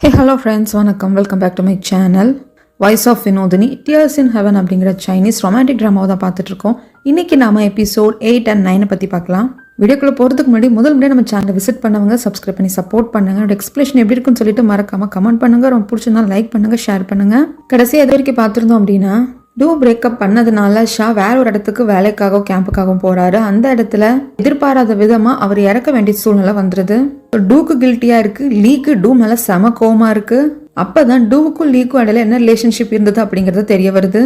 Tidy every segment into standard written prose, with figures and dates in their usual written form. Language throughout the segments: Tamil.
Hey, hello friends, வணக்கம். Welcome back to my channel voice of Vinodhini dears in heaven அப்படிங்கிற சைனீஸ் ரொமான்டிக் ட்ராமாவை தான் பார்த்துட்ருக்கோம். இன்றைக்கி நாம எபிசோட் 8 and 9 பற்றி பார்க்கலாம். வீடியோக்குள்ளே போகிறதுக்கு முன்னாடி முன்னாடி நம்ம சேனலை விசிட் பண்ணவங்க சப்ஸ்கிரைப் பண்ணி சப்போர்ட் பண்ணுங்கள். என்னோட எக்ஸ்பிளேஷன் எப்படி இருக்குன்னு சொல்லிட்டு மறக்காமல் கமெண்ட் பண்ணுங்கள். ரொம்ப பிடிச்சிருந்தா லைக் பண்ணுங்கள், ஷேர் பண்ணுங்கள். கடைசியாக எது வரைக்கும் பார்த்துருந்தோம் அப்படின்னா, டூ பிரேக்கப் பண்ணதுனால ஷா வேற ஒரு இடத்துக்கு வேலைக்காகவும் கேம்புக்காகவும் போறாரு. அந்த இடத்துல எதிர்பாராத விதமா அவர் இறக்க வேண்டிய சூழ்நிலை வந்துருது. டூக்கு கில்ட்டியா இருக்கு, லீக்கு டூ மேல செம கோவமா இருக்கு. அப்பதான் டூவுக்கும் லீக்கும் இடையில என்ன ரிலேஷன்ஷிப் இருந்தது அப்படிங்கறது தெரிய வருது.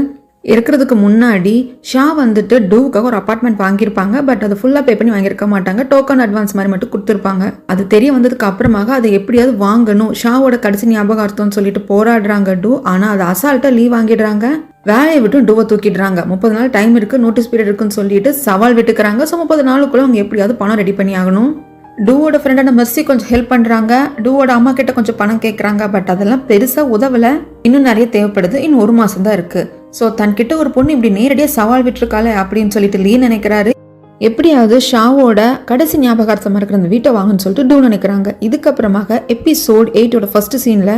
இருக்கிறதுக்கு முன்னாடி ஷா வந்துட்டு டூவுக்காக ஒரு அபார்ட்மெண்ட் வாங்கியிருப்பாங்க. பட் அதை ஃபுல்லாக பே பண்ணி வாங்கியிருக்க மாட்டாங்க. டோக்கன் அட்வான்ஸ் மாதிரி மட்டும் கொடுத்துருப்பாங்க. அது தெரிய வந்ததுக்கு அப்புறமாக அதை எப்படியாவது வாங்கணும், ஷாவோட கடைசி ஞாபகார்த்தம்னு சொல்லிட்டு போராடுறாங்க டூ. ஆனால் அதை அசால்ட்டாக லீவ் வாங்கிடுறாங்க. வேலையை விட்டு டூவை தூக்கிடுறாங்க. 30 நாள் டைம் இருக்கு, நோட்டீஸ் பீரியட் இருக்குன்னு சொல்லிட்டு சவால் விட்டுக்கிறாங்க. ஸோ 30 நாளுக்குள்ள அவங்க எப்படியாவது பணம் ரெடி பண்ணி ஆகணும். டூவோட ஃப்ரெண்டான மெர்சி கொஞ்சம் ஹெல்ப் பண்றாங்க. டூவோட அம்மா கிட்ட கொஞ்சம் பணம் கேட்கறாங்க. பட் அதெல்லாம் பெருசா உதவல. இன்னும் நிறைய தேவைப்படுது. இன்னும் 1 மாசம் தான் இருக்கு. ஸோ தன்கிட்ட ஒரு பொண்ணு இப்படி நேரடியாக சவால் விட்டுருக்காளே அப்படின்னு சொல்லிட்டு லீ நினைக்கிறாரு. எப்படியாவது ஷாவோட கடைசி ஞாபகார்த்தமா இருக்கிற அந்த வீட்டை வாங்கன்னு சொல்லிட்டு டூ நினைக்கிறாங்க. இதுக்கப்புறமாக எபிசோட் 8ஓட ஃபர்ஸ்ட் சீன்ல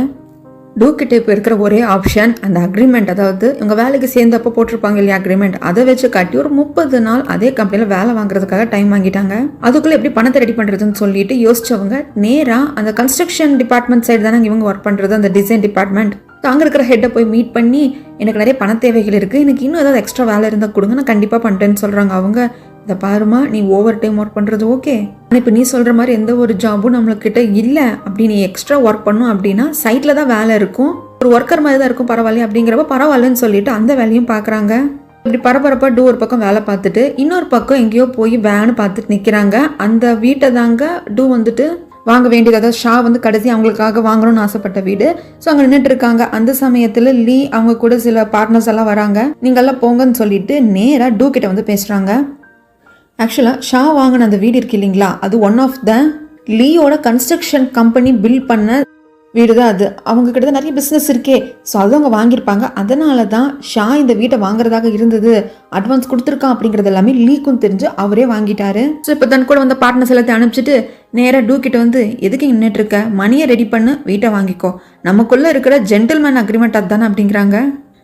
டூ கிட்ட இப்போ இருக்கிற ஒரே ஆப்ஷன் அந்த அக்ரிமெண்ட், அதாவது இவங்க வேலைக்கு சேர்ந்தப்போ போட்டிருப்பாங்க இல்லையா அக்ரிமெண்ட், அதை வச்சு காட்டி ஒரு 30 நாள் அதே கம்பெனியில் வேலை வாங்குறதுக்காக டைம் வாங்கிட்டாங்க. அதுக்குள்ள எப்படி பணத்தை ரெடி பண்றதுன்னு சொல்லிட்டு யோசிச்சவங்க நேரா அந்த கன்ஸ்ட்ரக்ஷன் டிபார்ட்மெண்ட் சைடு தானே இவங்க ஒர்க் பண்றது, அந்த டிசைன் டிபார்ட்மெண்ட். அங்கே இருக்கிற ஹெட்டை போய் மீட் பண்ணி எனக்கு நிறைய பண தேவைகள் இருக்கு, எனக்கு இன்னும் ஏதாவது எக்ஸ்ட்ரா வேலை இருந்தால் கொடுங்க, நான் கண்டிப்பாக பண்ணுறேன்னு சொல்றாங்க. அவங்க இதை பாருமா, நீ ஓவர் டைம் ஒர்க் பண்ணுறது ஓகே, ஆனால் இப்போ நீ சொல்கிற மாதிரி எந்த ஒரு ஜாபும் நம்மளுக்கிட்ட இல்லை. அப்படி நீ எக்ஸ்ட்ரா ஒர்க் பண்ணும் அப்படின்னா சைட்டில் தான் வேலை இருக்கும், ஒரு ஒர்க்கர் மாதிரி தான் இருக்கும், பரவாயில்ல அப்படிங்கிறப்ப பரவாயில்லன்னு சொல்லிட்டு அந்த வேலையும் பார்க்குறாங்க. இப்படி பரபரப்பாக டூ ஒரு பக்கம் வேலை பார்த்துட்டு இன்னொரு பக்கம் எங்கேயோ போய் வேன்னு பார்த்துட்டு நிற்கிறாங்க. அந்த வீட்டை தாங்க டூ வந்துட்டு வாங்க வேண்டியது, அதாவது ஷா வந்து கடைசி அவங்களுக்காக வாங்கணும்னு ஆசைப்பட்ட வீடு. ஸோ அங்கே நின்றுட்டு இருக்காங்க. அந்த சமயத்தில் லீ அவங்க கூட சில பார்ட்னர்ஸ் எல்லாம் வராங்க. நீங்கள்லாம் போங்கன்னு சொல்லிட்டு நேராக டூ கிட்ட வந்து பேசுகிறாங்க. ஆக்சுவலாக ஷா வாங்கின அந்த வீடு இருக்கு இல்லைங்களா, அது ஒன் ஆஃப் த லீயோட கன்ஸ்ட்ரக்ஷன் கம்பெனி பில்ட் பண்ண வீடு தான் அது. அவங்க கிட்ட தான் நிறைய பிஸ்னஸ் இருக்கே. ஸோ அது அவங்க வாங்கியிருப்பாங்க. அதனால தான் ஷா இந்த வீட்டை வாங்குறதாக இருந்தது, அட்வான்ஸ் கொடுத்துருக்கான் அப்படிங்கிறது எல்லாமே லீக்கும் தெரிஞ்சு அவரே வாங்கிட்டாரு. ஸோ இப்போ தன் கூட வந்த பார்ட்னர்ஸ் எல்லாத்தையும் அனுப்பிச்சிட்டு நேராக டூ கிட்ட வந்து எதுக்கு நின்றுட்டு இருக்க, மணியை ரெடி பண்ணு, வீட்டை வாங்கிக்கோ, நமக்குள்ளே இருக்கிற ஜென்டில்மேன் அக்ரிமெண்ட் அதுதானே அப்படிங்கிறாங்க.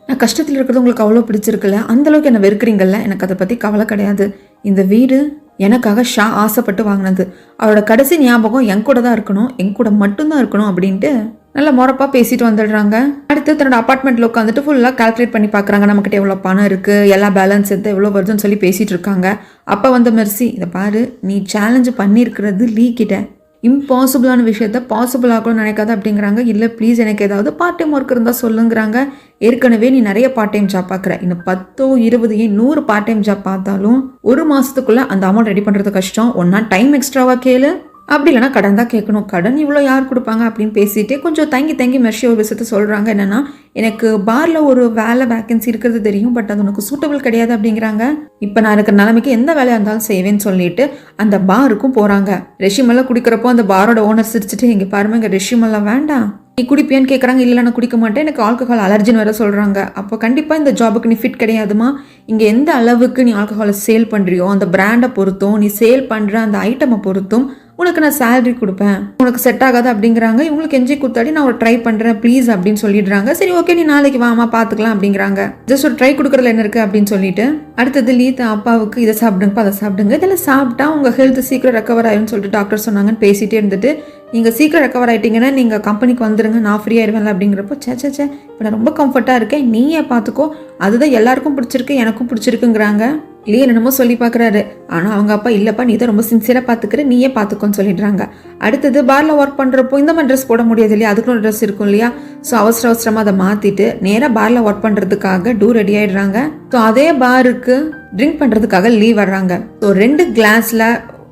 நான் கஷ்டத்தில் இருக்கிறது உங்களுக்கு அவ்வளோ பிடிச்சிருக்குல்ல, அந்தளவுக்கு என்னை வெறுக்கிறீங்கல்ல, எனக்கு அதை பற்றி கவலை கிடையாது. இந்த வீடு எனக்காக ஷா ஆசைப்பட்டு வாங்கினது, அவரோட கடைசி ஞாபகம் என் கூட தான் இருக்கணும், என் கூட மட்டும்தான் இருக்கணும் அப்படின்ட்டு நல்லா மொறப்பா பேசிட்டு வந்துடுறாங்க. அடுத்து தன்னோட அப்பார்ட்மெண்ட்டில் உட்காந்துட்டு ஃபுல்லாக கால்குலேட் பண்ணி பார்க்குறாங்க. நம்மக்கிட்ட எவ்வளோ பணம் இருக்குது, எல்லா பேலன்ஸ் எடுத்து எவ்வளோ வருதுன்னு சொல்லி பேசிகிட்டு இருக்காங்க. அப்போ வந்து மெர்சி, இதை பாரு, நீ சேலஞ்சு பண்ணியிருக்கிறது லீ கிட்ட இம்பாசிபிளான விஷயத்த பாசிபிள் ஆகணும்னு நினைக்காத அப்படிங்கிறாங்க. இல்லை ப்ளீஸ், எனக்கு ஏதாவது பார்ட் டைம் ஒர்க் இருந்தால் சொல்லுங்கிறாங்க. ஏற்கனவே நீ நிறைய பார்ட் டைம் ஜாப் பார்க்குற, இன்னும் 10, 20, 100 பார்ட் டைம் ஜாப் பார்த்தாலும் 1 மாதத்துக்குள்ளே அந்த அமௌண்ட் ரெடி பண்ணுறது கஷ்டம். ஒன்றா டைம் எக்ஸ்ட்ராவாக கேளு, அப்படி இல்லைனா கடன் தான் கேட்கணும். கடன் இவ்வளோ யார் கொடுப்பாங்க அப்படின்னு பேசிகிட்டே கொஞ்சம் தங்கி மெர்சி ஒரு விஷயத்த சொல்கிறாங்க. என்னென்னா, எனக்கு பாரில் ஒரு வேலை வேக்கன்சி இருக்கிறது தெரியும், பட் அது உனக்கு சூட்டபிள் கிடையாது அப்படிங்கிறாங்க. இப்போ நான் இருக்கிற நிலைமைக்கு எந்த வேலையாக இருந்தாலும் செய்வேன்னு சொல்லிட்டு அந்த பாருக்கும் போகிறாங்க. ரெஷ்யூமெல்லாம் குடிக்கிறப்போ அந்த பாரோட ஓனர் சிரிச்சுட்டு, இங்கே பாருங்க, இங்கே ரெஷ்யூமெல்லாம் வேண்டாம், நீ குடிப்பியான்னு கேட்குறாங்க. இல்லை, நான் குடிக்க மாட்டேன், எனக்கு ஆல்கஹால் அலர்ஜின்னு வேற சொல்கிறாங்க. அப்போ கண்டிப்பாக இந்த ஜாபுக்கு நீ ஃபிட் கிடையாதுமா. இங்கே எந்த அளவுக்கு நீ ஆல்கஹாலை சேல் பண்ணுறியோ அந்த பிராண்டை பொறுத்தும், நீ சேல் பண்ணுற அந்த ஐட்டமை பொறுத்தும் உனக்கு நான் சேலரி கொடுப்பேன், உனக்கு செட் ஆகாது அப்படிங்கிறாங்க. இவங்களுக்கு எஞ்சி கொடுத்தாடி நான் ஒரு ட்ரை பண்ணுறேன் ப்ளீஸ் அப்படின்னு சொல்லிடுறாங்க. சரி ஓகே, நீ நாளைக்கு வாமா பார்த்துக்கலாம் அப்படிங்கிறாங்க. ஜஸ்ட் ஒரு ட்ரை கொடுக்குறதுல என்ன இருக்குது அப்படின்னு சொல்லிட்டு அடுத்தது லீ அப்பாவுக்கு இதை சாப்பிடுங்கப்பா, அதை சாப்பிடுங்க, இதெல்லாம் சாப்பிட்டா உங்கள் ஹெல்த் சீக்கிரம் ரெக்கவர் ஆயிரும்னு சொல்லிட்டு டாக்டர் சொன்னாங்கன்னு பேசிகிட்டே இருந்துட்டு, நீங்கள் சீக்கிரம் ரெக்கவர் ஆகிட்டீங்கன்னா நீங்கள் கம்பெனிக்கு வந்துடுங்க, நான் ஃப்ரீ ஆயிடுவேன்ல அப்படிங்கிறப்போ, சே இப்போ நான் ரொம்ப கம்ஃபர்ட்டாக இருக்கேன், நீயே பார்த்துக்கோ, அதுதான் எல்லாருக்கும் பிடிச்சிருக்கு, எனக்கும் பிடிச்சிருக்குங்கிறாங்க. இல்லையே என்னமோ சொல்லி பார்க்குறாரு. ஆனால் அவங்க அப்பா, இல்லைப்பா நீ தான் ரொம்ப சின்சியராக பார்த்துக்கிற, நீயே பார்த்துக்கோன்னு சொல்லிடுறாங்க. அடுத்தது பாரில் ஒர்க் பண்ணுறப்போ இந்த மாதிரி ட்ரெஸ் போட முடியாது இல்லையா, அதுக்கு ஒரு ட்ரெஸ் இருக்கும் இல்லையா. ஸோ அவசரமாக அதை மாற்றிட்டு நேராக பாரில் ஒர்க் பண்ணுறதுக்காக டூ ரெடி ஆகிடுறாங்க. ஸோ அதே பாருக்கு ட்ரிங்க் பண்ணுறதுக்காக லீவ் வர்றாங்க. ஸோ 2 கிளாஸில்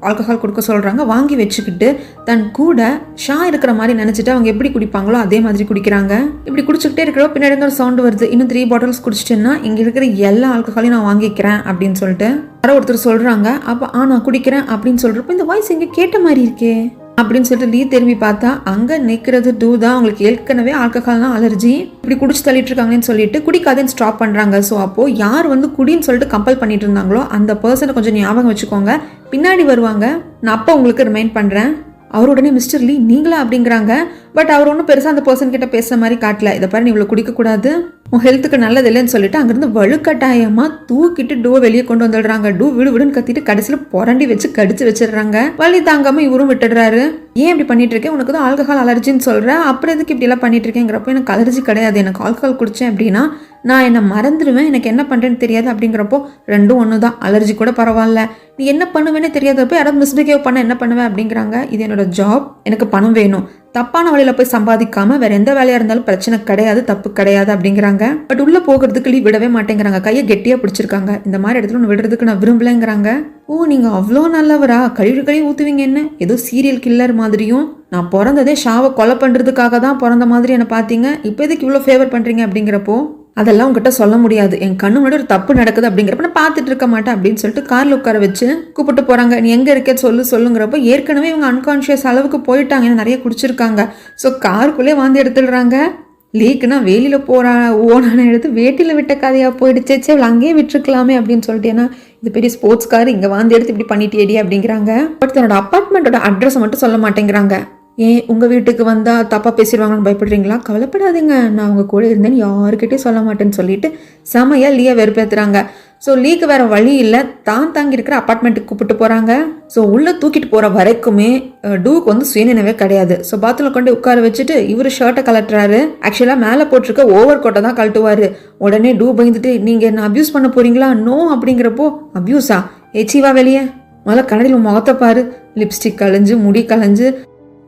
ஆல்கஹால் கொடுக்க சொல்கிறாங்க. வாங்கி வச்சுக்கிட்டு தன் கூட ஷா இருக்கிற மாதிரி நினச்சிட்டு அவங்க எப்படி குடிப்பாங்களோ அதே மாதிரி குடிக்கிறாங்க. இப்படி குடிச்சுக்கிட்டே இருக்கிறப்ப பின்னாடி ஒரு சவுண்டு வருது. இன்னும் 3 பாட்டில்ஸ் குடிச்சிட்டேன்னா இங்கே இருக்கிற எல்லா ஆல்கஹாலையும் நான் வாங்கிக்கிறேன் அப்படின்னு சொல்லிட்டு யாரோ ஒருத்தர் சொல்கிறாங்க. அப்போ நான் குடிக்கிறேன் அப்படின்னு சொல்கிறப்ப இந்த வாய்ஸ் இங்கே கேட்ட மாதிரி இருக்கே அப்படின்னு சொல்லிட்டு லீ திரும்பி பார்த்தா அங்கே நிற்கிறது டூ தான். அவங்களுக்கு ஏற்கனவே ஆல்கஹால்னா அலர்ஜி, இப்படி குடிச்சு தள்ளிட்டு இருக்காங்கன்னு சொல்லிட்டு குடிக்காதேன்னு ஸ்டாப் பண்ணுறாங்க. ஸோ அப்போது யார் வந்து குடின்னு சொல்லிட்டு கம்பல் பண்ணிட்டு இருந்தாங்களோ அந்த பர்சனை கொஞ்சம் ஞாபகம் வச்சுக்கோங்க, பின்னாடி வருவாங்க, நான் அப்போ உங்களுக்கு ரிமைண்ட் பண்ணுறேன். அவர் உடனே மிஸ்டர் லீ நீங்களா அப்படிங்கிறாங்க. பட் அவர் ஒன்றும் பெருசாக அந்த பர்சன் கிட்ட பேசுற மாதிரி காட்டல. இதை பாரு, நீ இவ்வளோ குடிக்கக்கூடாது, உன் ஹெல்த்துக்கு நல்லது இல்லைன்னு சொல்லிட்டு அங்கேருந்து வலுக்கட்டாயமாக தூக்கிட்டு டூவை வெளியே கொண்டு வந்துடுறாங்க. டூ விடு விடுன்னு கத்திட்டு கடைசியில் புரண்டி வச்சு கடிச்சு வச்சிடுறாங்க. வலி தாங்காமல் இவரும் விட்டுடுறாரு. ஏன் இப்படி பண்ணிட்டு இருக்கேன், உனக்கு தான் ஆல்கஹால் அலர்ஜின்னு சொல்கிறேன், அப்புறம் எதுக்கு இப்படி எல்லாம் பண்ணிட்டு இருக்கேங்கிறப்போ எனக்கு அலர்ஜி கிடையாது, எனக்கு ஆல்கஹால் குடித்தேன் அப்படின்னா நான் என்னை மறந்துடுவேன், எனக்கு என்ன பண்ணுறேன்னு தெரியாது அப்படிங்கிறப்போ ரெண்டும் ஒன்று தான். அலர்ஜி கூட பரவாயில்ல, நீ என்ன பண்ணுவேன்னு தெரியாதப்போ யாராவது மிஸ்பிஹேவ் பண்ண என்ன பண்ணுவேன் அப்படிங்கிறாங்க. இது என்னோட ஜாப், எனக்கு பணம் வேணும், தப்பான வழியில் போய் சம்பாதிக்காம வேற எந்த வேலையாக இருந்தாலும் பிரச்சனை கிடையாது, தப்பு கிடையாது அப்படிங்கிறாங்க. பட் உள்ளே போகிறதுக்கு லீவ் விடவே மாட்டேங்கிறாங்க, கையை கெட்டியாக பிடிச்சிருக்காங்க. இந்த மாதிரி இடத்துல ஒன்று விடுறதுக்கு நான் விரும்பலைங்கிறாங்க. ஓ நீங்கள் அவ்வளோ நல்லவரா, கழுவி ஊற்றுவீங்க என்ன, ஏதோ சீரியல் கில்லர் மாதிரியும், நான் பிறந்ததே ஷாவை கொலை பண்ணுறதுக்காக தான் பிறந்த மாதிரி என்னை பார்த்தீங்க, இப்போ எதுக்கு இவ்வளோ ஃபேவர் பண்ணுறீங்க அப்படிங்கிறப்போ அதெல்லாம் உங்ககிட்ட சொல்ல முடியாது, என் கண்ணு முன்னாடி ஒரு தப்பு நடக்குது அப்படிங்கிறப்ப நான் பார்த்துட்டு இருக்க மாட்டேன் அப்படின்னு சொல்லிட்டு காரில் உட்கார வச்சு கூப்பிட்டு போகிறாங்க. நீ எங்கே இருக்கே சொல்லுங்கிறப்போ ஏற்கனவே இவங்க அன்கான்ஷியஸ் அளவுக்கு போயிட்டாங்க, ஏன்னா நிறைய குடிச்சிருக்காங்க. ஸோ காருக்குள்ளே வாந்தி எடுத்துடுறாங்க. லீக்குன்னா வேலியில் போகிறா ஓனான எடுத்து வேட்டியில் விட்ட கதையாக போயிடுச்சே, இவளை அங்கேயே விட்டுருக்கலாமே அப்படின்னு சொல்லிட்டு, ஏன்னா இது பெரிய ஸ்போர்ட்ஸ் கார், இங்கே வாந்தி எடுத்து இப்படி பண்ணிட்டேடி அப்படிங்கிறாங்க. பட் தன்னோட அப்பார்ட்மெண்ட்டோட அட்ரஸை மட்டும் சொல்ல மாட்டேங்கிறாங்க. ஏன் உங்கள் வீட்டுக்கு வந்தால் தப்பாக பேசிடுவாங்கன்னு பயப்படுறீங்களா, கவலைப்படாதீங்க, நான் உங்கள் கூட இருந்தேன்னு யாருக்கிட்டே சொல்ல மாட்டேன்னு சொல்லிட்டு செமையாக லீயை வெறுப்பேற்றுறாங்க. ஸோ லீக்கு வேறு வழி இல்லை, தான் தாங்கி இருக்கிற அப்பார்ட்மெண்ட்டுக்கு கூப்பிட்டு போகிறாங்க. ஸோ உள்ளே தூக்கிட்டு போகிற வரைக்குமே டூக்கு வந்து சுயநினைவே கிடையாது. ஸோ பாத்ரூமில் கொண்டு உட்கார வச்சுட்டு இவர் ஷர்ட்டை கலட்டுறாரு. ஆக்சுவலாக மேலே போட்டிருக்க ஓவர் கோட்டை தான் கழட்டுவார். உடனே டூ பயந்துட்டு நீங்கள் என்ன அப்யூஸ் பண்ண போகிறீங்களா, நோ அப்படிங்கிறப்போ அப்யூஸா, ஏச்சிவா வெளியே, முதல்ல கண்ணாடியில் முகத்தை பாரு, லிப்ஸ்டிக் கலைஞ்சு முடி கலைஞ்சு,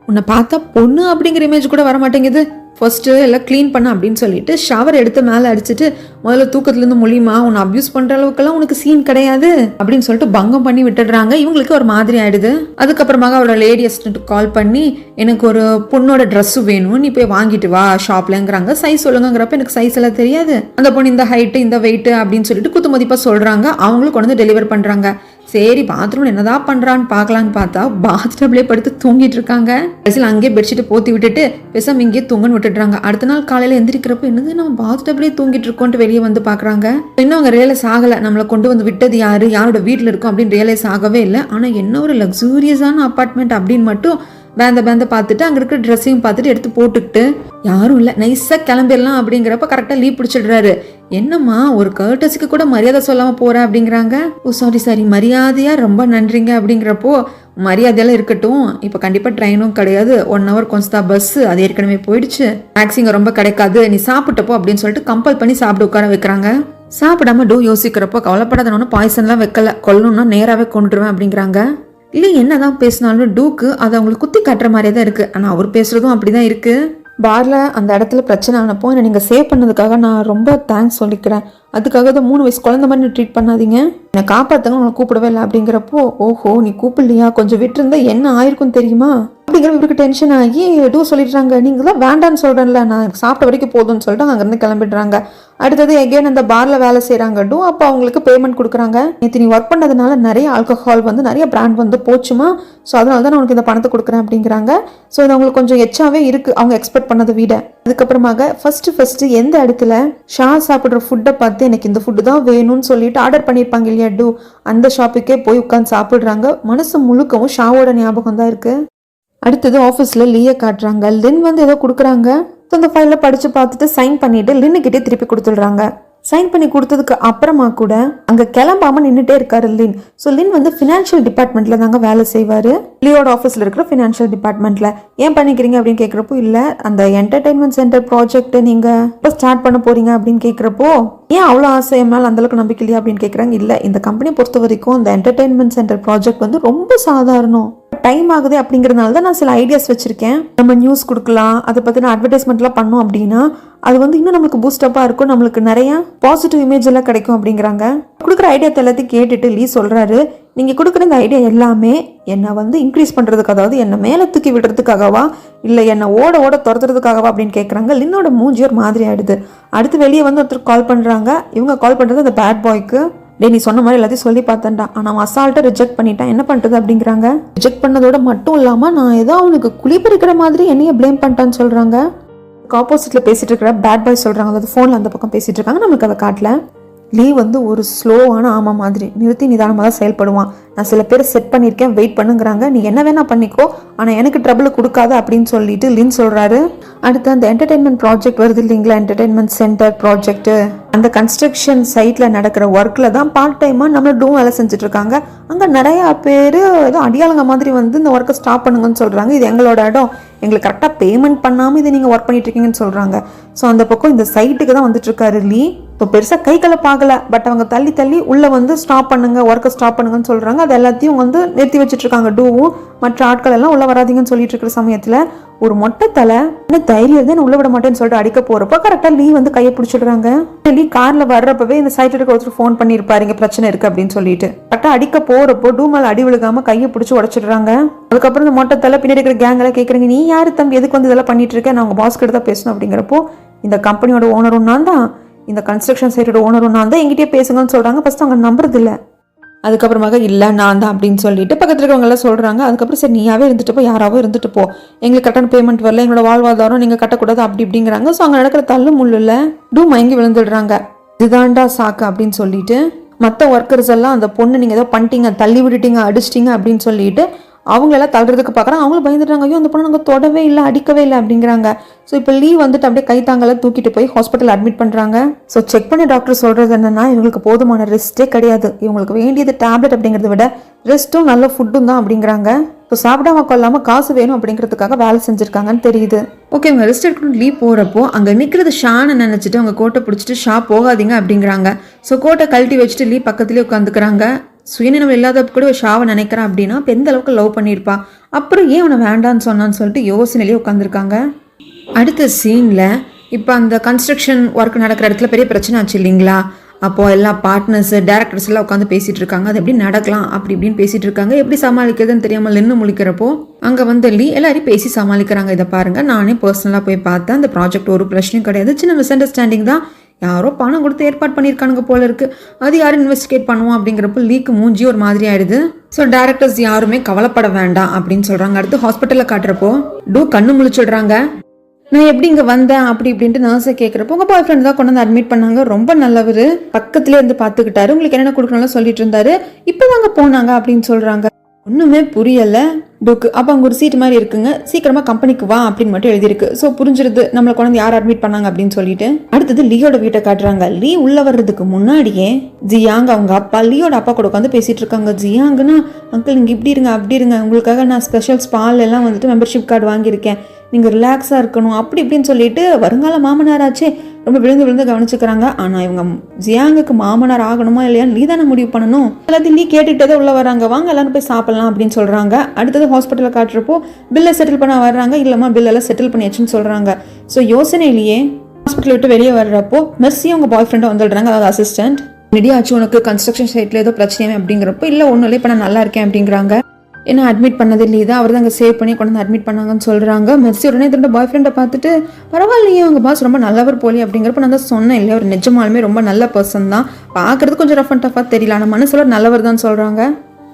உன்னை பார்த்தா பொண்ணு அப்படிங்கிற இமேஜ் கூட வர மாட்டேங்குது, ஃபர்ஸ்ட்டு எல்லாம் க்ளீன் பண்ண அப்படின்னு சொல்லிட்டு ஷவர் எடுத்து மேலே அடிச்சுட்டு முதல்ல தூக்கத்துலேருந்து மொழியுமா, உன்னை அப்யூஸ் பண்ணுற அளவுக்குலாம் உனக்கு சீன் கிடையாது அப்படின்னு சொல்லிட்டு பங்கம் பண்ணி விட்டுடுறாங்க. இவங்களுக்கு ஒரு மாதிரி ஆயிடுது. அதுக்கப்புறமாக அவரோட லேடி அசிஸ்டன்ட் கால் பண்ணி எனக்கு ஒரு பொண்ணோட ட்ரெஸ்ஸு வேணும், நீ போய் வாங்கிட்டு வா ஷாப்லங்கிறாங்க. சைஸ் சொல்லுங்கிறப்ப எனக்கு சைஸ் எல்லாம் தெரியாது, அந்த பொண்ணு இந்த ஹைட்டு இந்த வெயிட்டு அப்படின்னு சொல்லிட்டு குத்து மதிப்பாக சொல்கிறாங்க. அவங்களும் கொண்டு வந்து டெலிவர் பண்ணுறாங்க. சரி பாத்ரூம் என்னதான் பண்ணுறான்னு பார்க்கலான்னு பார்த்தா பாத்டப்லேயே படுத்து தூங்கிட்டு இருக்காங்க. கடைசியில் அங்கேயே பெட்ஷீட்டை போத்தி விட்டுட்டு பேசாம இங்கேயே தூங்கன்னு விட்டுடுறாங்க. அடுத்த நாள் காலையில் எந்திரிக்கிறப்ப என்னது நம்ம பாத்டப்லேயே தூங்கிட்டு இருக்கோன்ட்டு வெளியே வந்து பார்க்குறாங்க. இன்னும் அவங்க ரியலைஸ் ஆகலை, நம்மளை கொண்டு வந்து விட்டது யாரு, யாரோட வீட்டில் இருக்கும் அப்படின்னு ரியலைஸ் ஆகவே இல்லை. ஆனால் என்ன ஒரு லக்ஸூரியஸான அப்பார்ட்மெண்ட் அப்படின்னு மட்டும் பேந்த பார்த்துட்டு அங்கே இருக்கிற ட்ரெஸ்ஸையும் பார்த்துட்டு எடுத்து போட்டுக்கிட்டு யாரும் இல்லை நைஸாக கிளம்பிடலாம் அப்படிங்கிறப்ப கரெக்டாக லீவ் பிடிச்சிடுறாரு. என்னம்மா ஒரு கர்டஸுக்கு கூட மரியாதை சொல்லாமல் போகிற அப்படிங்கிறாங்க. ஓ சாரி மரியாதையாக ரொம்ப நன்றிங்க அப்படிங்கிறப்போ மரியாதையெல்லாம் இருக்கட்டும், இப்போ கண்டிப்பாக ட்ரெயினும் கிடையாது, 1 hour கொஞ்சம் தான் பஸ்ஸு, அது ஏற்கனவே போயிடுச்சு, டாக்ஸிங்க ரொம்ப கிடைக்காது, நீ சாப்பிட்டப்போ அப்படின்னு சொல்லிட்டு கம்பல் பண்ணி சாப்பிட உட்கார வைக்கிறாங்க. சாப்பிடாம டூ யோசிக்கிறப்போ கவலைப்படாதவனு பாய்சன்லாம் வைக்கல, கொல்லணும்னா நேராகவே கொண்டுருவேன் அப்படிங்கிறாங்க. இல்லை என்னதான் பேசினாலும் டூக்கு அது அவங்களுக்கு குத்தி காட்டுற மாதிரியே தான் இருக்குது. ஆனால் அவர் பேசுகிறதும் அப்படி தான் இருக்குது. பாரில் அந்த இடத்துல பிரச்சனை ஆனப்போ என்னை நீங்கள் சேவ் பண்ணதுக்காக நான் ரொம்ப தேங்க்ஸ் சொல்லிக்கிறேன், அதுக்காக தான் 3 வயசு குழந்தை மாதிரி ட்ரீட் பண்ணாதீங்க, என்னை காப்பாற்றுங்க, உங்களை கூப்பிடவே இல்லை அப்படிங்கிறப்போ ஓஹோ நீ கூப்பிடலையா, கொஞ்சம் விட்டுருந்தா என்ன ஆயிருக்கும் தெரியுமா அப்படிங்கிற இவருக்கு டென்ஷன் ஆகி டூ சொல்லிடுறாங்க. நீங்கள் தான் வேண்டான்னு சொல்கிறேன்ல, நான் சாப்பிட்ட வரைக்கும் போதும்னு சொல்லிட்டு அங்கேருந்து கிளம்பிடுறாங்க. அடுத்தது எகெயின் அந்த பாரில் வேலை செய்கிறாங்க டூ. அப்போ அவங்களுக்கு பேமெண்ட் கொடுக்குறாங்க. நேற்று நீ ஒர்க் பண்ணதுனால நிறைய ஆல்கஹால் வந்து நிறைய பிராண்ட் வந்து போச்சுமா, ஸோ அதனால தான் நான் உனக்கு இந்த பணத்தை கொடுக்குறேன் அப்படிங்கிறாங்க. ஸோ இது அவங்களுக்கு கொஞ்சம் எச்சாவே இருக்குது அவங்க எக்ஸ்பெக்ட் பண்ணதை விட. அதுக்கப்புறமாக ஃபர்ஸ்ட் எந்த இடத்துல ஷா சாப்பிட்ற ஃபுட்டை பார்த்து எனக்கு இந்த ஃபுட்டு தான் வேணும்னு சொல்லிட்டு ஆர்டர் பண்ணியிருப்பாங்க இல்லையா டூ, அந்த ஷாப்புக்கே போய் உட்காந்து சாப்பிட்றாங்க. மனசு முழுக்கவும் ஷாவோட ஞாபகம் தான் இருக்குது. அடுத்தது ஆஃபீஸில் லீயை காட்டுறாங்க. லின் வந்து ஏதோ கொடுக்குறாங்க. அந்த ஃபைலில் படித்து பார்த்துட்டு சைன் பண்ணிவிட்டு லின்னுக்கிட்டே திருப்பி கொடுத்துடுறாங்க. சைன் பண்ணி கொடுத்ததுக்கு அப்புறமா கூட அங்கே கிளம்பாமல் நின்றுட்டே இருக்காரு லின். ஸோ லின் வந்து ஃபினான்ஷியல் டிபார்ட்மெண்ட்டில் தாங்க வேலை செய்வார், லியோட ஆஃபீஸில் இருக்கிற ஃபினான்ஷியல் டிபார்ட்மெண்ட்டில். ஏன் பண்ணிக்கிறீங்க அப்படின்னு கேட்குறப்போ இல்லை அந்த என்டர்டைன்மெண்ட் சென்டர் ப்ராஜெக்ட்டை நீங்கள் இப்போ ஸ்டார்ட் பண்ண போகிறீங்க அப்படின்னு கேட்குறப்போ ஏன் அவ்வளோ ஆசை என் மேலே அந்தளவுக்கு நம்பிக்கை இல்லையா அப்படின்னு கேட்குறாங்க. இல்லை இந்த கம்பெனியை பொறுத்த வரைக்கும் அந்த என்டர்டைன்மெண்ட் சென்டர் ப்ராஜெக்ட் வந்து ரொம்ப சாதாரணம், டைம் ஆகுது அப்படிங்கிறதுனால தான் நான் சில ஐடியாஸ் வச்சுருக்கேன். நம்ம நியூஸ் கொடுக்கலாம், அதை பற்றின அட்வர்டைஸ்மெண்ட்லாம் பண்ணோம் அப்படின்னா அது வந்து இன்னும் நம்மளுக்கு பூஸ்டப்பாக இருக்கும், நம்மளுக்கு நிறையா பாசிட்டிவ் இமேஜ் எல்லாம் கிடைக்கும் அப்படிங்கிறாங்க. கொடுக்குற ஐடியா எல்லாத்தையும் கேட்டுட்டு லீ சொல்கிறாரு, நீங்கள் கொடுக்குற இந்த ஐடியா எல்லாமே என்னை வந்து இன்க்ரீஸ் பண்ணுறதுக்கு, அதாவது என்னை மேலே தூக்கி விடுறதுக்காகவா இல்லை என்னை ஓட துரத்துறதுக்காகவா அப்படின்னு கேட்குறாங்க. லின்னோட மூஞ்சி ஒரு மாதிரி ஆகிடுது. அடுத்து வெளியே வந்து ஒருத்தர் கால் பண்ணுறாங்க. இவங்க கால் பண்ணுறது அந்த பேட் பாய்க்கு. டே நீ சொன்ன மாதிரி எல்லாத்தையும் சொல்லி பார்த்தேன்டா, ஆனால் அவன் அசால்ட்டாக ரிஜெக்ட் பண்ணிட்டான், என்ன பண்ணுறது அப்படிங்கிறாங்க. ரிஜெக்ட் பண்ணதோட மட்டும் இல்லாமல் நான் ஏதோ அவனுக்கு குளிப்பறிக்கிற மாதிரி என்னைய ப்ளேம் பண்ணிட்டான்னு சொல்கிறாங்க. ஆப்போசிட்டில் பேசிகிட்டு இருக்கிற பேட் பாய் சொல்கிறாங்க, அதாவது ஃபோனில் அந்த பக்கம் பேசிகிட்டு இருக்காங்க, நம்மளுக்கு அதை காட்டல. லீ வந்து ஒரு ஸ்லோவான ஆமை மாதிரி நிறுத்தி நிதானமாக தான் செயல்படுவான். நான் சில பேர் செட் பண்ணியிருக்கேன், வெயிட் பண்ணுங்கிறாங்க, நீ என்ன வேணா பண்ணிக்கோ, ஆனால் எனக்கு ட்ரபிள் கொடுக்காத அப்படின்னு சொல்லிட்டு லின் சொல்கிறாரு. அடுத்து அந்த என்டர்டெயின்மெண்ட் ப்ராஜெக்ட் வருது இல்லைங்களா, என்டர்டெயின்மெண்ட் சென்டர் ப்ராஜெக்ட்டு, அந்த கன்ஸ்ட்ரக்ஷன் சைட்டில் நடக்கிற ஒர்க்கில் தான் பார்ட் டைமாக நம்ம டூ வேலை செஞ்சுட்டு இருக்காங்க. அங்கே நிறையா பேர் ஏதோ அடியாளுங்க மாதிரி வந்து இந்த ஒர்க்கை ஸ்டாப் பண்ணுங்கன்னு சொல்கிறாங்க. இது எங்களோட இடம், எங்களுக்கு கரெக்டாக பேமெண்ட் பண்ணாமல் இதை நீங்கள் ஒர்க் பண்ணிட்டு இருக்கீங்கன்னு சொல்கிறாங்க. ஸோ அந்த பக்கம் இந்த சைட்டுக்கு தான் வந்துட்டு இருக்காரு லீ. இப்போ பெருசாக கை கலப்பாகலை, பட் அவங்க தள்ளி தள்ளி உள்ளே வந்து ஸ்டாப் பண்ணுங்க, ஒர்க்கை ஸ்டாப் பண்ணுங்கன்னு சொல்கிறாங்க. அது எல்லாத்தையும் வந்து நிறுத்தி வச்சுட்டு இருக்காங்க டூவும். மற்ற ஆட்கள் எல்லாம் உள்ளே வராதிங்கன்னு சொல்லிட்டு இருக்கிற சமயத்தில் ஒரு மொட்டை தலை இன்னும் தைரியம் தான் உள்ள விட மாட்டேன்னு சொல்லிட்டு அடிக்க போகிறப்போ கரெக்டாக லீ வந்து கையை பிடிச்சிடுறாங்க. லீ காரில் வர்றப்பவே இந்த சைட்டில் இருக்க ஒருத்தர் ஃபோன் பண்ணியிருப்பாரு, இங்கே பிரச்சனை இருக்குது அப்படின்னு சொல்லிட்டு. கரெக்டாக அடிக்க போகிறப்போ டூ மேலே அடி விழுகாமல் கையை பிடிச்சி உடச்சிடுறாங்க. அதுக்கப்புறம் இந்த மொட்டை தலை பின்னாடி இருக்கிற கேங்கெல்லாம் கேட்குறீங்க, நீ யார் தம்பி, எதுக்கு வந்து இதெல்லாம் பண்ணிட்டு இருக்கேன், நான் உங்கள் பாஸ் கிட்ட தான் பேசணும் அப்படிங்கிறப்போ இந்த கம்பெனியோட ஓனரும் நான் தான், இந்த கன்ஸ்ட்ரக்ஷன் சைட்டோட ஓனரும் நான் தான், எங்கிட்டே பேசுங்கன்னு சொல்கிறாங்க. ஃபஸ்ட்டு அவங்க நம்புறது இல்லை. அதுக்கப்புறமாக இல்லை நான் தான் அப்படின்னு சொல்லிட்டு பக்கத்தில் இருக்கவங்கெல்லாம் சொல்கிறாங்க. அதுக்கப்புறம் சரி நீயாவே இருந்துட்டு போ, யாராவோ இருந்துட்டு போ, எங்களுக்கு கரெக்டான பேமெண்ட் வரல, எங்களோட வாழ்வாதாரம் நீங்கள் கட்டக்கூடாது அப்படி இப்படிங்கிறாங்க. ஸோ அங்கே நடக்கிற தள்ளு முள்ளில் டூ மயங்கி விழுந்துடுறாங்க. இதுதான்டா சாக்கு அப்படின்னு சொல்லிட்டு மற்ற ஒர்க்கர்ஸ் எல்லாம் அந்த பொண்ணு நீங்கள் ஏதோ பண்ணிட்டீங்க, தள்ளி விட்டுட்டீங்க, அடிச்சிட்டிங்க அப்படின்னு சொல்லிட்டு அவங்களெல்லாம் தள்ளுறதுக்கு பார்க்குறாங்க. அவங்களும் பயந்துடுறாங்க, ஐயோ அந்த பொண்ணு நாங்கள் தொடவே இல்லை, அடிக்கவே இல்லை அப்படிங்கிறாங்க. ஸோ இப்போ லீவ் வந்துட்டு அப்படியே கைத்தாங்கல தூக்கிட்டு போய் ஹாஸ்பிட்டல் அட்மிட் பண்ணுறாங்க. ஸோ செக் பண்ண டாக்டர் சொல்கிறது என்னன்னா, இவங்களுக்கு போதுமான ரெஸ்ட்டே கிடையாது, இவங்களுக்கு வேண்டியது டேப்லெட் அப்படிங்கிறத விட ரெஸ்ட்டும் நல்ல ஃபுட்டும் தான் அப்படிங்கிறாங்க. ஸோ சாப்பிடாம கொள்ளாமல் காசு வேணும் அப்படிங்கிறதுக்காக வேலை செஞ்சுருக்காங்கன்னு தெரியுது. ஓகே, இவங்க ரெஸ்ட் எடுக்கணும் லீவ் போகிறப்போ அங்கே நிற்கிறது ஷானை நினச்சிட்டு அவங்க கோட்டை பிடிச்சிட்டு ஷா போகாதீங்க அப்படிங்கிறாங்க. ஸோ கோட்டை கழட்டி வச்சுட்டு லீவ் பக்கத்துலேயே உட்காந்துக்கிறாங்க. சுயநினைவு இல்லாதப்ப கூட ஷாவை நினைக்கிறான் அப்படின்னா இப்போ எந்த அளவுக்கு லவ் பண்ணியிருப்பா, அப்புறம் ஏன் அவனை வேண்டான்னு சொன்னான்னு சொல்லிட்டு யோசனையிலேயே உட்காந்துருக்காங்க. அடுத்த சீனில் இப்போ அந்த கன்ஸ்ட்ரக்ஷன் ஒர்க் நடக்கிற இடத்துல பெரிய பிரச்சனை ஆச்சு இல்லைங்களா, அப்போது எல்லா பார்ட்னர்ஸு டேரக்டர்ஸ் எல்லாம் உட்காந்து பேசிகிட்டு இருக்காங்க. அது எப்படி நடக்கலாம் அப்படி இப்படின்னு பேசிகிட்டு இருக்காங்க. எப்படி சமாளிக்கிறதுன்னு தெரியாமல் நின்று முழிக்கிறப்போ அங்கே வந்து லீ எல்லாரையும் பேசி சமாளிக்கிறாங்க. இதை பாருங்கள், நானே பர்சனலாக போய் பார்த்தேன், அந்த ப்ராஜெக்ட் ஒரு பிரச்சனையும் கிடையாது, சின்ன மிஸ் அண்டர்ஸ்டாண்டிங் தான், யாரோ பணம் கொடுத்து ஏற்பாடு பண்ணியிருக்கானுங்க போல இருக்கு, அது யாரும் இன்வெஸ்டிகேட் பண்ணுவோம் அப்படிங்கிறப்போ லீக்கு மூஞ்சி ஒரு மாதிரி ஆயிடுது. ஸோ டேரக்டர்ஸ் யாருமே கவலைப்பட வேண்டாம் அப்படின்னு சொல்கிறாங்க. அடுத்து ஹாஸ்பிட்டலில் காட்டுறப்போ டூ கண்ணு முழிச்சிடுறாங்க. நான் எப்படி இங்கே வந்தேன் அப்படி இப்படின்ட்டு நர்ஸை கேட்குறப்போ உங்கள் பாய் ஃப்ரெண்ட் தான் கொண்டு வந்து அட்மிட் பண்ணாங்க, ரொம்ப நல்லவர், பக்கத்துலேயே இருந்து பார்த்துக்கிட்டாரு, உங்களுக்கு என்னென்ன கொடுக்கணும்லாம் சொல்லிட்டு இருந்தாரு, இப்போ தாங்க போனாங்க அப்படின்னு சொல்கிறாங்க. ஒன்றுமே புரியலை டூக்கு. அப்போ அங்கே ஒரு சீட் மாதிரி இருக்குங்க, சீக்கிரமாக கம்பெனிக்கு வா அப்படின்னு மட்டும் எழுதியிருக்கு. ஸோ புரிஞ்சிருது நம்மளை கொண்டு யார் அட்மிட் பண்ணாங்க அப்படின்னு சொல்லிட்டு. அடுத்தது லீயோட வீட்டை காட்டுறாங்க. லீ உள்ள வர்றதுக்கு முன்னாடியே ஜியாங் அவங்க அப்பா லீயோட அப்பா கூட உட்காந்து பேசிட்டு இருக்காங்க. ஜியாங்கன்னா, அங்கிள் நீங்கள் இப்படி இருங்க அப்படி இருங்க, உங்களுக்காக நான் ஸ்பெஷல் ஸ்பால் எல்லாம் வந்துட்டு மெம்பர்ஷிப் கார்டு வாங்கியிருக்கேன், நீங்கள் ரிலாக்ஸாக இருக்கணும் அப்படி இப்படின்னு சொல்லிட்டு வருங்கால மாமனாராச்சே ரொம்ப விழுந்து விழுந்து கவனிச்சுக்கிறாங்க. ஆனால் இவங்க ஜியாங்குக்கு மாமனார் ஆகணுமா இல்லையா நீ தானே முடிவு பண்ணணும், எல்லாத்தையும் நீ கேட்டுகிட்டே உள்ள வராங்க, வாங்க எல்லாரும் போய் சாப்பிடலாம் அப்படின்னு சொல்கிறாங்க. அடுத்தது ஹாஸ்பிட்டலில் காட்டுறப்போ பில்லை செட்டில் பண்ண வர்றாங்க. இல்லைம்மா பில்லெல்லாம் செட்டில் பண்ணியாச்சுன்னு சொல்கிறாங்க. ஸோ யோசனையிலேயே ஹாஸ்பிட்டல் விட்டு வெளியே வர்றப்போ மெர்சி அவங்க பாய் ஃப்ரெண்டை வந்துடுறாங்க, அதாவது அசிஸ்டன்ட். ரெடி ஆச்சு உனக்கு கன்ஸ்ட்ரக்ஷன் சைட்டில் ஏதோ பிரச்சனையே அப்படிங்கிறப்போ இல்லை ஒன்றும் இல்லை, இப்போ நான் நல்லா இருக்கேன் அப்படிங்கிறாங்க. ஏன்னா அட்மிட் பண்ணது இல்லையே தான், அவர் தான் அங்கே சேவ் பண்ணி கொண்டு வந்து அட்மிட் பண்ணாங்கன்னு சொல்கிறாங்க. மெர்சி உடனே இதோட பாய் ஃப்ரெண்டை பார்த்துட்டு பரவாயில்லையே அவங்க பாஸ் ரொம்ப நல்லவர் போலி அப்படிங்கிறப்ப நான் தான் சொன்னேன் இல்லையா, அவர் நிஜமாலுமே ரொம்ப நல்ல பர்சன் தான், பார்க்குறது கொஞ்சம் ரஃப் அண்ட் டஃபாக தெரியல, ஆனால் மனசுல நல்லவர் தான் சொல்கிறாங்க.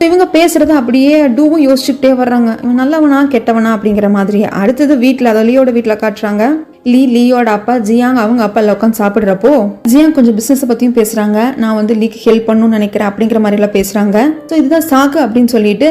இவங்க பேசுறது அப்படியே டூவும் யோசிச்சுக்கிட்டே வர்றாங்க, இவன் நல்லவனா கெட்டவனா அப்படிங்கிற மாதிரி. அடுத்தது வீட்டில், அதாவது லீயோட வீட்டில் காட்டுறாங்க. லீயோட அப்பா ஜியாங் அவங்க அப்பா எல்லாம் உட்காந்து சாப்பிட்றப்போ ஜியாங் கொஞ்சம் பிஸ்னஸை பற்றியும் பேசுகிறாங்க. நான் வந்து லீக்கு ஹெல்ப் பண்ணணும்னு நினைக்கிறேன் அப்படிங்கிற மாதிரிலாம் பேசுகிறாங்க. ஸோ இதுதான் சாக்கு அப்படின்னு சொல்லிட்டு,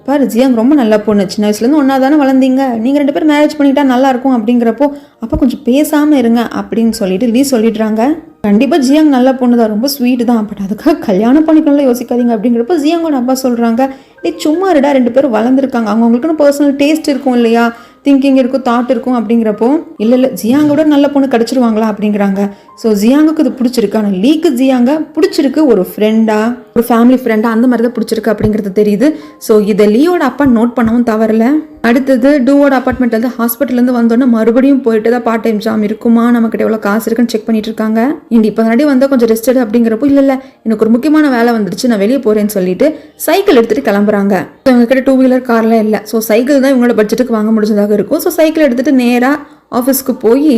பாரு ஜியாங் ரொம்ப நல்ல பொண்ணு, சின்ன வயசுலேருந்து ஒன்றா தானே வளர்ந்தீங்க, நீங்கள் 2 பேரும் மேரேஜ் பண்ணிட்டா நல்லா இருக்கும் அப்படிங்கிறப்போ அப்போ கொஞ்சம் பேசாமல் இருங்க அப்படின்னு சொல்லிட்டு லீ சொல்லிடுறாங்க. கண்டிப்பாக ஜியாங் நல்ல பொண்ணு தான், ரொம்ப ஸ்வீட் தான், பட் அதுக்காக கல்யாணம் பண்ணிக்கலாம் யோசிக்காதீங்க அப்படிங்கிறப்போ ஜியாங்கோட அப்பா சொல்கிறாங்க, நீ சும்மா இருடா, 2 பேரும் வளர்ந்துருக்காங்க, அவங்களுக்குன்னு பர்சனல் டேஸ்ட் இருக்கும் இல்லையா, திங்கிங் இருக்கும், தாட் இருக்கும் அப்படிங்கிறப்போ இல்லை ஜியாங்கோட நல்ல பொண்ணு கிடச்சிருவாங்களா அப்படிங்கிறாங்க. ஸோ ஜியாங்குக்கு இது பிடிச்சிருக்கு, ஆனால் லீக்கு ஜியாங்க பிடிச்சிருக்கு, ஒரு ஃப்ரெண்டா ஒரு ஃபேமிலி ஃப்ரெண்டா அந்த மாதிரி தான் பிடிச்சிருக்கு அப்படிங்கிறது தெரியுது. ஸோ இதை லீயோட அப்பா நோட் பண்ணவும் தவறல. அடுத்தது டூவோட அப்பார்ட்மெண்ட்டில் இருந்து ஹாஸ்பிட்டல்லேருந்து வந்தோன்னா மறுபடியும் போயிட்டு தான் பார்ட் டைம் ஜாம் இருக்குமா, நம்மக்கிட்ட எவ்வளோ காசு இருக்குன்னு செக் பண்ணிட்டு இருக்காங்க. இண்டி இப்போ முன்னாடி வந்தால் கொஞ்சம் ரெஸ்ட் எடு அப்படிங்கிறப்போ இல்லை எனக்கு ஒரு முக்கியமான வேலை வந்துடுச்சு, நான் வெளியே போகிறேன்னு சொல்லிட்டு சைக்கிள் எடுத்துகிட்டு கிளம்புறாங்க. இவங்ககிட்ட 2 வீலர் கார்லாம் இல்லை. ஸோ சைக்கிள் தான் இவங்களோட பட்ஜெட்டுக்கு வாங்க முடிஞ்சதாக இருக்கும். ஸோ சைக்கிள் எடுத்துகிட்டு நேராக ஆஃபீஸ்க்கு போய்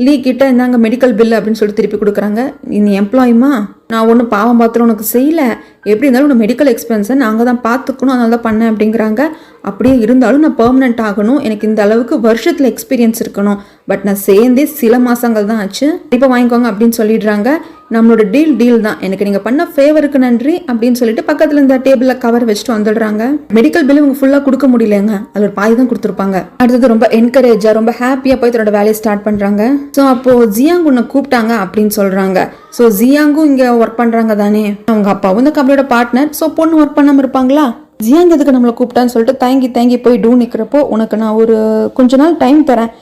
லீ கிட்ட இந்தாங்க மெடிக்கல் பில் அப்படின்னு சொல்லிட்டு திருப்பி கொடுக்குறாங்க. நீ எம்ப்ளாயுமா, நான் ஒன்றும் பாவம் பாத்திரம் உனக்கு செய்யலை, எப்படி இருந்தாலும் உன்னோட மெடிக்கல் எக்ஸ்பென்ஸை நாங்கள் தான் பார்த்துக்கணும், அதனால தான் பண்ணேன் அப்படிங்கிறாங்க. அப்படியே இருந்தாலும் நான் பெர்மனெண்ட் ஆகணும், எனக்கு இந்த அளவுக்கு வருஷத்தில் எக்ஸ்பீரியன்ஸ் இருக்கணும், பட் நான் சேர்ந்தே சில மாதங்கள் தான் ஆச்சு, இப்போ வாங்கிக்கோங்க அப்படின்னு சொல்லிடுறாங்க. நம்மளோட டீல் தான், எனக்கு நீங்கள் பண்ண ஃபேவருக்கு நன்றி அப்படின்னு சொல்லிட்டு பக்கத்தில் இந்த டேபிளில் கவர் வச்சுட்டு வந்துடுறாங்க. மெடிக்கல் பில் இவங்க ஃபுல்லாக கொடுக்க முடியலங்க, அதில் பாதி தான் கொடுத்துருப்பாங்க. அடுத்தது ரொம்ப என்கரேஜாக ரொம்ப ஹாப்பியாக போய் தன்னோட வேலையை ஸ்டார்ட் பண்ணுறாங்க. ஸோ அப்போது ஜியாங் உன்னை கூப்பிட்டாங்க அப்படின்னு சொல்கிறாங்க. ஸோ ஜியாங்கும் இங்கே ஒர்க் பண்ணுறாங்க தானே, அவங்க அப்பாவும் இந்த கம்பெனியோட பார்ட்னர். ஸோ பொண்ணு ஒர்க் பண்ணாமல் இருப்பாங்களா? ஜியாங் எதுக்கு நம்மளை கூப்பிட்டான்னு சொல்லிட்டு தயங்கி போய் நிற்கிறப்போ, உனக்கு நான் ஒரு கொஞ்ச நாள் டைம் தரேன்,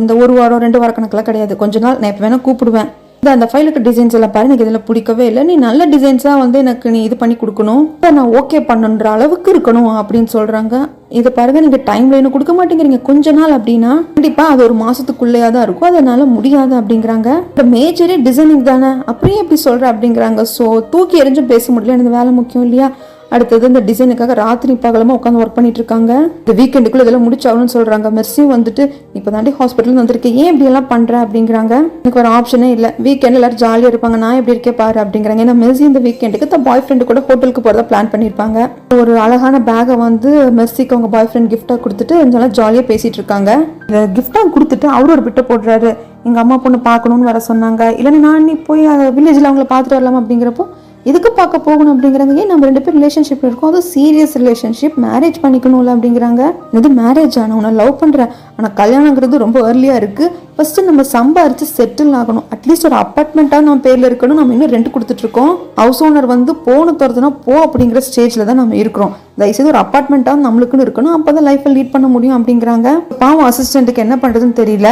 இந்த 1 வாரம் 2 வார கணக்கெல்லாம் கிடையாது, கொஞ்ச நாள் நான் இப்போ வேணால் கூப்பிடுவேன், அந்த ஃபைலுக்கு டிசைன்ஸ் எல்லாம் பாரு, எனக்கு இதில் பிடிக்கவே இல்லை, நீ நல்ல டிசைன்ஸாக வந்து எனக்கு நீ இது பண்ணி கொடுக்கணும், இப்போ நான் ஓகே பண்ணுன்ற அளவுக்கு இருக்கணும் அப்படின்னு சொல்கிறாங்க. இதை பாருங்க, நீங்கள் டைம் லைன் கொடுக்க மாட்டேங்கிறீங்க, கொஞ்ச நாள் அப்படின்னா கண்டிப்பாக அது 1 மாதத்துக்குள்ளேயே தான் இருக்கும், அதனால முடியாது அப்படிங்கிறாங்க. இப்போ மேஜரே டிசைனிங் தானே, அப்படியே எப்படி சொல்கிற அப்படிங்கிறாங்க. ஸோ தூக்கி எறிஞ்சும் பேச முடியல, எனக்கு வேலை முக்கியம் இல்லையா. அடுத்தது இந்த டிசைனுக்காக ராத்திரி பகலமாக உட்காந்து ஒர்க் பண்ணிட்டு இருக்காங்க. இந்த வீக்கெண்டுக்குள்ள இதெல்லாம் முடிச்சாகணும்னு சொல்றாங்க. மெர்சியும் வந்துட்டு இப்போ தாண்டி ஹாஸ்பிட்டல் வந்திருக்கேன், ஏன் இப்படி எல்லாம் பண்ற அப்படிங்கிறாங்க. எனக்கு வேற ஆப்ஷனே இல்லை, வீக்கெண்ட் எல்லாரும் ஜாலியாக இருப்பாங்க, நான் எப்படி இருக்கே பாரு அப்படிங்கிறாங்க. ஏன்னா மெர்சி இந்த வீக்கெண்டுக்கு தான் பாய் ஃப்ரெண்டு கூட ஹோட்டலுக்கு போகிறதா பிளான் பண்ணியிருப்பாங்க. ஒரு அழகான பேகை வந்து மெர்சிக்கு அவங்க பாய் ஃப்ரெண்ட் கிஃப்டாக கொடுத்துட்டு நல்லா ஜாலியாக பேசிட்டு இருக்காங்க. கிஃப்டாக கொடுத்துட்டு அவரு ஒரு பிட்டை போடுறாரு, எங்கள் அம்மா பொண்ணு பார்க்கணும்னு வர சொன்னாங்க, இல்லைன்னா நான் நீ போய் வில்லேஜில் அவங்கள பார்த்துட்டு வரலாம் அப்படிங்கிறப்போ, எதுக்கு பார்க்க போகணும் அப்படிங்கிறாங்க. ஏன் நம்ம 2 பேர் ரிலேஷன்ஷிப் இருக்கோம், அதுவும் சீரியஸ் ரிலேஷன்ஷிப், மேரேஜ் பண்ணிக்கணும்ல அப்படிங்கிறாங்க. இது மேரேஜ் ஆனால் உன்னை லவ் பண்ணுறேன், ஆனால் கல்யாணங்கிறது ரொம்ப ஏர்லியாக இருக்குது, ஃபஸ்ட்டு நம்ம சம்பாரித்து செட்டில் ஆகணும், அட்லீஸ்ட் ஒரு அப்பார்ட்மெண்ட்டாக நம்ம பேரில் இருக்கணும், நம்ம இன்னும் ரெண்ட் கொடுத்துட்ருக்கோம், ஹவுஸ் ஓனர் வந்து போன துறதுனா போ அப்படிங்கிற ஸ்டேஜில் தான் நம்ம இருக்கிறோம், தயவுசெய்து ஒரு அப்பார்ட்மெண்ட்டாக நம்மளுக்குன்னு இருக்கணும், அப்போ தான் லைஃப்பை லீட் பண்ண முடியும் அப்படிங்கிறாங்க. பாவம் அசிஸ்டண்ட்டுக்கு என்ன பண்ணுறதுன்னு தெரியல.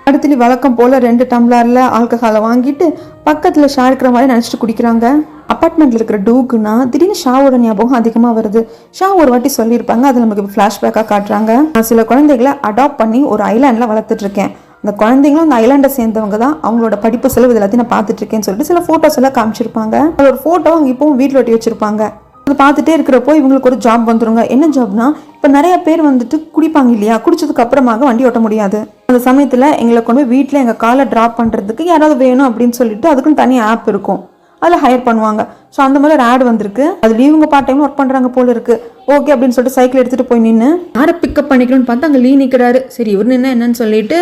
அடுத்து வழக்கம் போல் 2 டம்ளரில் ஆல்கஹாலை வாங்கிட்டு பக்கத்தில் ஷா இருக்கிற மாதிரி நினச்சிட்டு குடிக்கிறாங்க. அப்பார்ட்மெண்ட்டில் இருக்கிற டூக்குன்னா திடீர்னு ஷாவோட ஞாபகம் அதிகமாக வருது. ஷா ஒரு வாட்டி சொல்லியிருப்பாங்க, அதை நமக்கு இப்போ ஃப்ளாஷ்பேக்காக காட்டுறாங்க. நான் சில குழந்தைகளை அடாப்ட் பண்ணி ஒரு ஐலாண்டில் வளர்த்துட்டு இருக்கேன், அந்த குழந்தைங்களும் அந்த ஐலாண்டை சேர்ந்தவங்க தான், அவங்களோட படிப்பு செலவு எல்லாத்தையும் நான் பார்த்துட்டு இருக்கேன்னு சொல்லிட்டு சில ஃபோட்டோஸ் எல்லாம் காமிச்சிருப்பாங்க. அது ஒரு ஃபோட்டோ அவங்க இப்போவும் வீட்டில் ஒட்டி வச்சிருப்பாங்க. அதை பார்த்துட்டே இருக்கிறப்போ இவங்களுக்கு ஒரு ஜாப் வந்துருங்க. என்ன ஜாப்னா, இப்போ நிறைய பேர் வந்துட்டு குடிப்பாங்க இல்லையா, குடிச்சதுக்கு அப்புறமாக வண்டி ஓட்ட முடியாது, அந்த சமயத்தில் எங்களை கொண்டு போய் வீட்டில் எங்கள் காலை ட்ராப் பண்ணுறதுக்கு யாராவது வேணும் அப்படின்னு சொல்லிட்டு அதுக்குன்னு தனி ஆப் இருக்கும், அதில் ஹையர் பண்ணுவாங்க. ஸோ அந்த மாதிரி ஒரு ஆட் வந்திருக்கு, அதில் இவங்க பார்ட் டைம் ஒர்க் பண்ணுறாங்க போல இருக்கு. ஓகே அப்படின்னு சொல்லிட்டு சைக்கிள் எடுத்துகிட்டு போய் நின்று யாரை பிக்கப் பண்ணிக்கணும்னு பார்த்தா அங்கே லீ நிற்கிறாரு. சரி இவர் நின்று என்னன்னு சொல்லிட்டு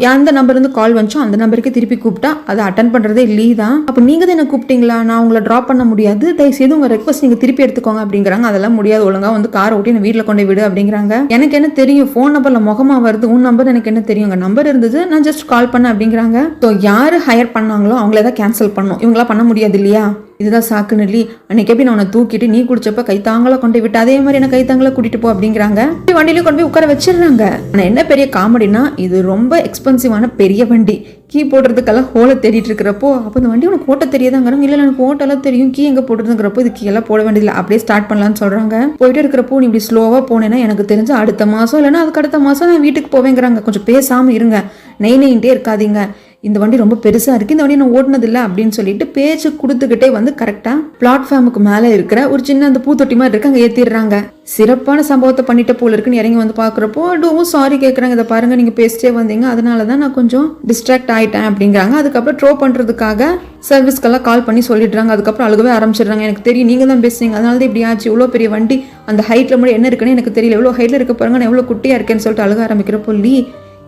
எந்த நம்பர்லேருந்து கால் வந்துச்சோ அந்த நம்பருக்கு திருப்பி கூப்பிட்டா அதை அட்டன் பண்ணுறதே லீ தான். அப்போ நீங்கள் தான் என்ன கூப்பிட்டீங்களா, நான் உங்களை ட்ராப் பண்ண முடியாது, தயவுசெய்து உங்கள் ரெக்வஸ்ட் நீங்கள் திருப்பி எடுத்துக்கோங்க அப்படிங்கிறாங்க. அதெல்லாம் முடியாது, ஒழுங்காக வந்து காரை ஓட்டி நான் வீட்டில் கொண்டு விடு அப்படிங்கிறாங்க. எனக்கு என்ன தெரியும், ஃபோன் நம்பரில் முகமாக வருது, உன் நம்பர் எனக்கு என்ன தெரியும், உங்கள் நம்பர் இருந்தது, நான் ஜஸ்ட் கால் பண்ணேன் அப்படிங்கிறாங்க. ஸோ யார் ஹையர் பண்ணாங்களோ அவங்களே தான் கேன்சல் பண்ணணும், இவங்களாம் பண்ண முடியாது இல்லையா, இதுதான் சாக்குன்னு லீ. அன்னைக்கு எப்படி நான் உன்னை தூக்கிட்டு நீ குடிச்சப்ப கைத்தாங்களா கொண்டு விட்டு அதே மாதிரி என்ன கைத்தாங்களா கூட்டிட்டு போ அப்படிங்கிறாங்க. வண்டியில கொண்டு போய் உட்கார வச்சிடுறாங்க. ஆனா என்ன பெரிய காமெடினா, இது ரொம்ப எக்ஸ்பென்சிவான பெரிய வண்டி, கீ போடுறதுக்கெல்லாம் ஹோலை தேடிட்டு இருக்கிறப்போ, அப்போ இந்த வண்டி உனக்கு ஓட்ட தெரியாதாங்கிறாங்க. இல்லை எனக்கு ஓட்டெல்லாம் தெரியும், கீ எங்கே போடுறதுங்கிறப்போ இது கீ எல்லாம் போட வேண்டியதில்லை, அப்படியே ஸ்டார்ட் பண்ணலான்னு சொல்கிறாங்க. போயிட்டு இருக்கிறப்போ நீ இப்படி ஸ்லோவாக போனேன்னா எனக்கு தெரிஞ்சு அடுத்த மாதம் இல்லைன்னா அதுக்கு அடுத்த மாதம் நான் வீட்டுக்கு போவேங்கிறாங்க. கொஞ்சம் பேசாமல் இருங்க, நெய்ன்ட்டே இருக்காதீங்க, இந்த வண்டி ரொம்ப பெருசாக இருக்குது, இந்த வண்டி நான் ஓட்டினதில்லை அப்படின்னு சொல்லிட்டு பேச்சு கொடுத்துக்கிட்டே வந்து கரெக்டாக பிளாட்ஃபார்முக்கு மேலே இருக்கிற ஒரு சின்ன அந்த பூத்தொட்டி மாதிரி இருக்கு, அங்கே ஏற்றிடுறாங்க. சிறப்பான சம்பவத்தை பண்ணிட்ட போல இருக்குன்னு இறங்கி வந்து பார்க்குறப்போ டூவும் சாரி கேட்குறாங்க, இதை பாருங்கள் நீங்கள் பேசிட்டே வந்தீங்க, அதனால தான் நான் கொஞ்சம் டிஸ்ட்ராக்ட் ஆகிட்டேன் அப்படிங்கிறாங்க. அதுக்கப்புறம் ட்ரோ பண்ணுறதுக்காக சர்வீஸ்க்கெல்லாம் கால் பண்ணி சொல்லிடுறாங்க. அதுக்கப்புறம் அழுகவே ஆரம்பிச்சிடுறாங்க, எனக்கு தெரியும் நீங்கள் தான் பேசுறீங்க, அதனால தான் இப்படி ஆச்சு, இவ்வளோ பெரிய வண்டி அந்த ஹைட்டில் மட்டும் என்ன இருக்குன்னு எனக்கு தெரியல, எவ்வளோ ஹைட்டில் இருக்க பாருங்க, நான் எவ்வளோ குட்டியாக இருக்கேன்னு சொல்லிட்டு அழுக ஆரம்பிக்கிறப்போ லீ,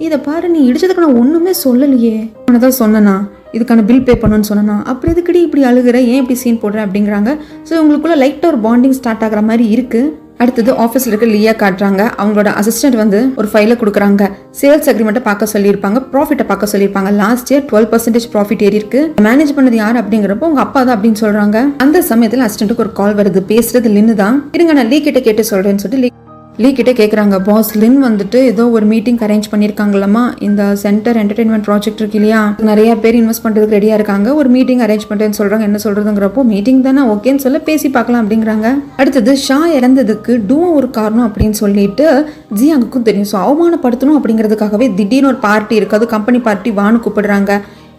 இதை பாரு நீ இடிச்சதுக்கு நான் ஒன்றுமே சொல்லலையே, உன்னை தான் சொன்னனா இதுக்கான பில் பே பண்ணணும்னு சொன்னா, அப்படி எதுக்கடி இப்படி அழுகிற, ஏன் இப்படி சீன் போடுற அப்படிங்கிறாங்க. ஸோ உங்களுக்குள்ள லைட்டாக ஒரு பாண்டிங் ஸ்டார்ட் ஆகிற மாதிரி இருக்கு. அடுத்தது ஆஃபீஸில் இருக்க லியா காட்டுறாங்க. அவங்களோட அசிஸ்டன்ட் வந்து ஒரு ஃபைலை கொடுக்குறாங்க. சேல்ஸ் அக்ரிமெண்ட்டை பார்க்க சொல்லியிருப்பாங்க, ப்ராஃபிட்டை பார்க்க சொல்லியிருப்பாங்க. லாஸ்ட் இயர் 12% ப்ராஃபிட் ஏறி இருக்கு. மேனேஜ் பண்ணது யார் அப்படிங்கிறப்போ உங்க அப்பா தான் அப்படின்னு சொல்றாங்க. அந்த சமயத்தில் அசிஸ்டன்ட்டுக்கு ஒரு கால் வருது, பேசுறது லின்னு தான். இருங்க நான் லீ கிட்ட கேட்டு சொல்றேன்னு சொல்லிட்டு லீ கிட்டே கேட்குறாங்க. பாஸ் லின் வந்துட்டு ஏதோ ஒரு மீட்டிங் அரேஞ்ச் பண்ணியிருக்காங்களாமா, இந்த சென்டர் என்டர்டெயின்மெண்ட் ப்ராஜெக்ட் இருக்கு இல்லையா, நிறைய பேர் இன்வெஸ்ட் பண்ணுறதுக்கு ரெடியாக இருக்காங்க, ஒரு மீட்டிங் அரேஞ்ச் பண்ணுறேன்னு சொல்கிறாங்க. என்ன சொல்கிறதுங்கிறப்போ மீட்டிங் தானே, ஓகேன்னு சொல்ல பேசி பார்க்கலாம் அப்படிங்கிறாங்க. அடுத்தது ஷா இறந்ததுக்கு டூவும் ஒரு காரணம் அப்படின்னு சொல்லிட்டு ஜியாங்குக்கும் தெரியும். ஸோ அவமானப்படுத்தணும் அப்படிங்கிறதுக்காகவே திடீர்னு ஒரு பார்ட்டி இருக்குது, அது கம்பெனி பார்ட்டி வான்னு கூப்பிடுறாங்க.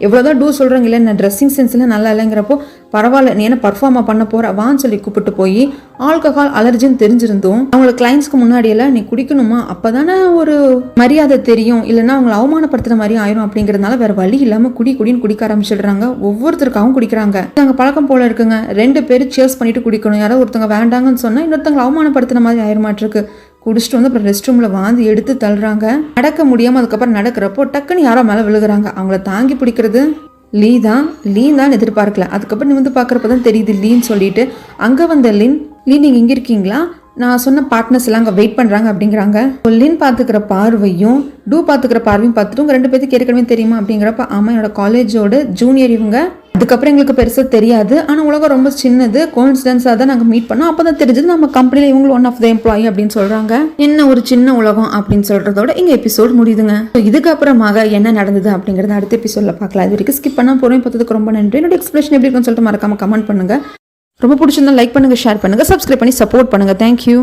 எவ்வளோதான் டூ சொல்கிறாங்க இல்லை நான் ட்ரெஸ்ஸிங் சென்ஸ்லாம் நல்லா இல்லைங்கிறப்போ பரவாயில்ல நீ என்ன பர்ஃபார்மாக பண்ண போகிற வான்னு சொல்லி கூப்பிட்டு போய் ஆல்கஹால் அலர்ஜின்னு தெரிஞ்சிருந்தும் அவங்கள கிளைண்ட்ஸ்க்கு முன்னாடியெல்லாம் நீ குடிக்கணுமா அப்போ தானே ஒரு மரியாதை தெரியும், இல்லைன்னா அவங்களை அவமானப்படுத்துகிற மாதிரி ஆயிரும் அப்படிங்கிறதுனால வேறு வழி இல்லாமல் குடின்னு குடிக்க ஆரம்பிச்சிடுறாங்க. ஒவ்வொருத்தருக்காகவும் குடிக்கிறாங்க. நாங்கள் பழக்கம் போல இருக்குங்க, 2 பேரும் சேர்ஸ் பண்ணிட்டு குடிக்கணும். யாராவது ஒருத்தவங்க வேண்டாங்கன்னு சொன்னால் இன்னொருத்தவங்களை அவமானப்படுத்துன மாதிரி ஆயிரமாட்டிருக்கு. குடிச்சிட்டு வந்து அப்புறம் ரெஸ்ட் ரூமில் வாந்தி எடுத்து தள்ளுறாங்க. நடக்க முடியாமல் அதுக்கப்புறம் நடக்கிறப்போ டக்குன்னு யாரோ மேலே விழுகிறாங்க. அவங்கள தாங்கி பிடிக்கிறது லீ தான் எதிர்பார்க்கல. அதுக்கப்புறம் நீ வந்து பார்க்குறப்ப தான் தெரியுது லீன்னு சொல்லிட்டு. அங்கே வந்த லீ நீங்கள் இங்கே இருக்கீங்களா, நான் சொன்ன பார்ட்னர்ஸ் எல்லாம் அங்கே வெயிட் பண்ணுறாங்க அப்படிங்கிறாங்க. லின் பார்த்துக்கிற பார்வையும் டூ பார்த்துக்கிற பார்வையும் பார்த்துட்டு உங்கள் 2 பேருக்கு ஏற்கனவே தெரியுமா அப்படிங்கிறப்ப ஆமாம் என்னோட காலேஜோட ஜூனியர் இவங்க. அதுக்கப்புறம் எங்களுக்கு பெருசாக தெரியாது, ஆனால் உலகம் ரொம்ப சின்னது, கோயின்சிடென்ஸாக தான் நாங்கள் மீட் பண்ணோம். அப்போ தான் தெரிஞ்சது நம்ம கம்பெனியில் இவங்களும் ஒன் ஆஃப் த எம்ப்ளாயி அப்படின்னு சொல்கிறாங்க. என்ன ஒரு சின்ன உலகம் அப்படின்னு சொல்கிறதோட இங்கே எபிசோட் முடியுதுங்க. இதுக்கப்புறமாக என்ன நடந்தது அப்படிங்கிறது அடுத்த எபிசோடில் பார்க்கலாம். இது வரைக்கும் ஸ்கிப் பண்ணால் போகிறேன். பார்த்ததுக்கு ரொம்ப நன்றி. என்னோட எக்ஸ்பிரஷன் எப்படி இருக்குன்னு சொல்லிட்டு மறக்காமல் கமெண்ட் பண்ணுங்கள். ரொம்ப பிடிச்சிருந்தா லைக் பண்ணுங்கள், ஷேர் பண்ணுங்கள், சப்ஸ்கிரைப் பண்ணி சப்போர்ட் பண்ணுங்கள். தேங்க்யூ.